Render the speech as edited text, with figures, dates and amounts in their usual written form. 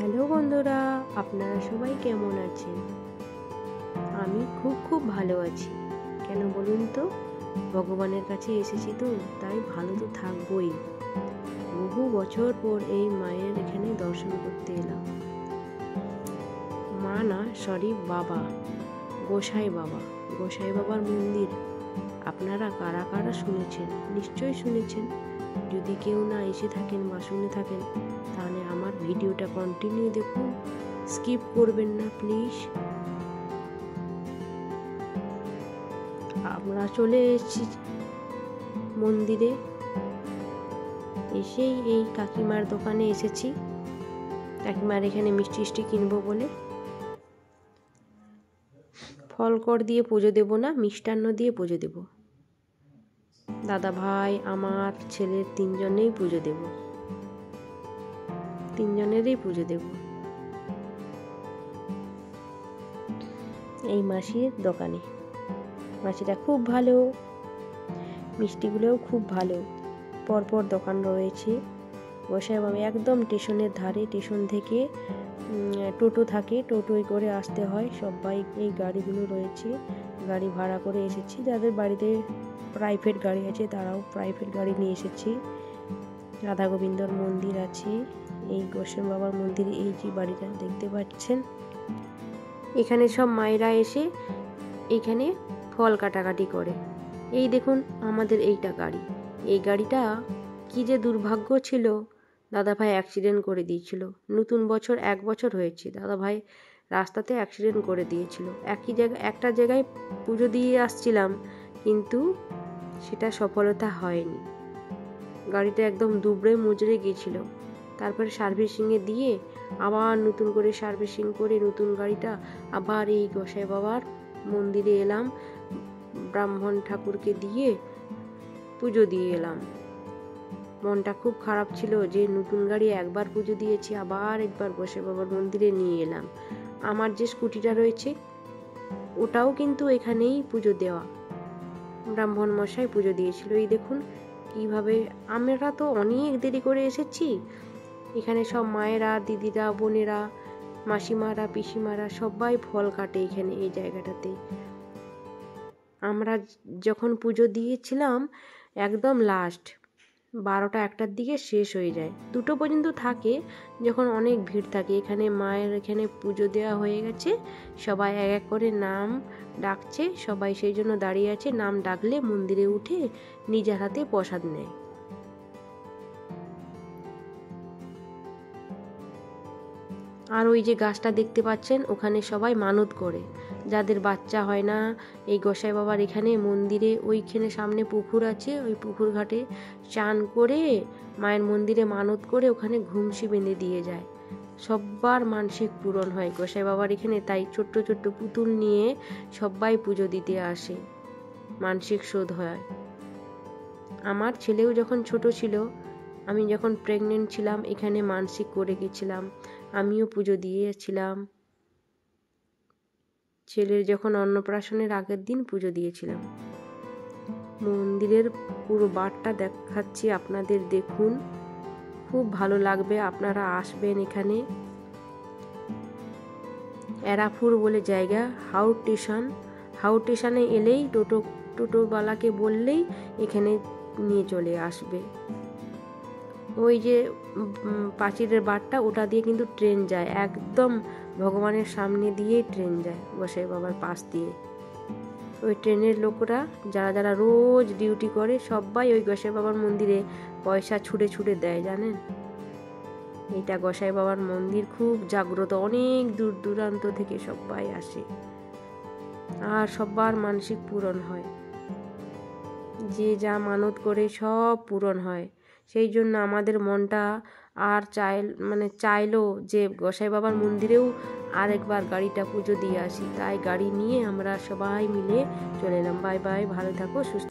Hello বন্ধুরা, আপনারা সবাই কেমন আছেন? আমি খুব ভালো আছি। কেন বলুন তো? ভগবানের কাছে এসেছি তো, তাই ভালো তো থাকবই। বহু বছর পর এই মায়ের এখানে দর্শন করতে এলাম। মা না, সরি, বাবা, গোসাই বাবার মন্দির। আপনারা কারা কারা শুনেছেন? নিশ্চয়ই শুনেছেন। যদি কেউ না এসে থাকেন বা শুনে থাকেন, তাহলে আমার ভিডিওটা কন্টিনিউ দেখুন, স্কিপ করবেন না প্লিজ। আমরা চলে এসেছি মন্দিরে। এসেই এই কাকিমার দোকানে এসেছি। কাকিমার এখানে মিষ্টি কিনবো বলে। ফলকড় দিয়ে পুজো দেব না, মিষ্টান্ন দিয়ে পুজো দেব। দাদা ভাই, আমার ছেলের তিনজনেরই পুজো দেব। এই মাসির দোকানে। মাসিটা খুব ভালো, মিষ্টিগুলোও খুব ভালো। পরপর দোকান রয়েছে। গোসাই বাবা একদম স্টেশনের ধারে। স্টেশন থেকে টোটো থাকে, টোটোয় করে আসতে হয়। সবাই এই গাড়িগুলো রয়েছে, গাড়ি ভাড়া করে এসেছি। যাদের বাড়িতে প্রাইভেট গাড়ি আছে তারাও প্রাইভেট গাড়ি নিয়ে এসেছি। রাধা গোবিন্দর মন্দির আছে। এই গোসাই বাবার মন্দিরে এই যে বাড়িটা দেখতে পাচ্ছেন, এখানে সব মায়েরা এসে এখানে ফল কাটাকাটি করে। এই দেখুন আমাদের এইটা গাড়ি। এই গাড়িটা কি যে দুর্ভাগ্য ছিল, দাদাভাই অ্যাক্সিডেন্ট করে দিয়েছিল। নতুন বছর 1 বছর হয়েছে, দাদাভাই রাস্তাতে অ্যাক্সিডেন্ট করে দিয়েছিল। একটা জায়গায় পুজো দিয়ে আসছিলাম, কিন্তু সেটা সফলতা হয়নি। গাড়িটা একদম দুবড়ে মুচড়ে গিয়েছিল। তারপরে সার্ভিসিংয়ে দিয়ে আবার নতুন করে সার্ভিসিং করে নতুন গাড়িটা আবার এই গোসাই বাবার মন্দিরে এলাম। ব্রাহ্মণ ঠাকুরকে দিয়ে পুজো দিয়ে এলাম। মনটা খুব খারাপ ছিল যে নতুন গাড়ি একবার পুজো দিয়েছি, আবার একবার গোসাই বাবার মন্দিরে নিয়ে এলাম। আমার যে স্কুটিটা রয়েছে ওটাও কিন্তু এখানেই পুজো দেওয়া। ব্রাহ্মণ মশাই পুজো দিয়েছিল। এই দেখুন কিভাবে। আমরা তো অনেক দেরি করে এসেছি। এখানে সব মায়েরা, দিদিরা, বোনেরা, মাসিমারা, পিসিমারা সবাই ফল কাটে এখানে এই জায়গাটাতে। আমরা যখন পুজো দিয়েছিলাম একদম লাস্ট 12টা-1টার দিকে শেষ হয়ে যায়। 2টো পর্যন্ত থাকে যখন অনেক ভিড় থাকে। এখানে মায়ের এখানে পুজো দেওয়া হয়ে গেছে, সবাই এক এক করে নাম ডাকছে। সবাই সেই জন্য দাঁড়িয়ে আছে। নাম ডাকলে মন্দিরে উঠে নিজের হাতে প্রসাদ নেয়। আর ওই যে গাছটা দেখতে পাচ্ছেন, ওখানে সবাই মানত করে। যাদের বাচ্চা হয় না, এই গোসাই বাবার এখানে মন্দিরে ওইখানে সামনে পুকুর আছে, ওই পুকুর ঘাটে চান করে মায়ের মন্দিরে মানত করে ওখানে ঘুমসি বেঁধে দিয়ে যায়। সবার মানসিক পূরণ হয় গোসাই বাবার এখানে। তাই ছোট্ট ছোট্ট পুতুল নিয়ে সবাই পুজো দিতে আসে, মানসিক শোধ হয়। আমার ছেলেও যখন ছোট ছিল, আমি যখন প্রেগনেন্ট ছিলাম, এখানে মানসিক করে গেছিলাম, আমিও পুজো দিয়েছিলাম। ছেলের যখন অন্নপ্রাশনের আগের দিন পুজো দিয়েছিলাম। মন্দিরের পুরো বারটা দেখাচ্ছি আপনাদের, দেখুন, খুব ভালো লাগবে। আপনারা আসবেন এখানে। এরাপুর বলে জায়গা, হাওড় স্টেশনে এলেই টোটোওয়ালাকে বললেই এখানে নিয়ে চলে আসবে। ওই যে পাঁচিলের বারটা, ওটা দিয়ে কিন্তু ট্রেন যায়, একদম ভগবানের সামনে দিয়েই ট্রেন যায়, গোসাই বাবার পাশ দিয়ে। ওই ট্রেনের লোকরা যারা যারা রোজ ডিউটি করে সবাই ওই গোসাই বাবার মন্দিরে পয়সা ছুটে দেয়, জানেন। এইটা গোসাই বাবার মন্দির খুব জাগ্রত, অনেক দূর দূরান্ত থেকে সবাই আসে। আর সবার মানসিক পূরণ হয়, যে যা মানত করে সব পূরণ হয়। সেই জন্য আমাদের মনটা আর চাইলো যে গোসাই বাবার মন্দিরেও আরেকবার গাড়িটা পুজো দিয়ে আসি। তাই গাড়ি নিয়ে আমরা সবাই মিলে চলে এলাম। বাই বাই, ভালো থাকো, সুস্থ।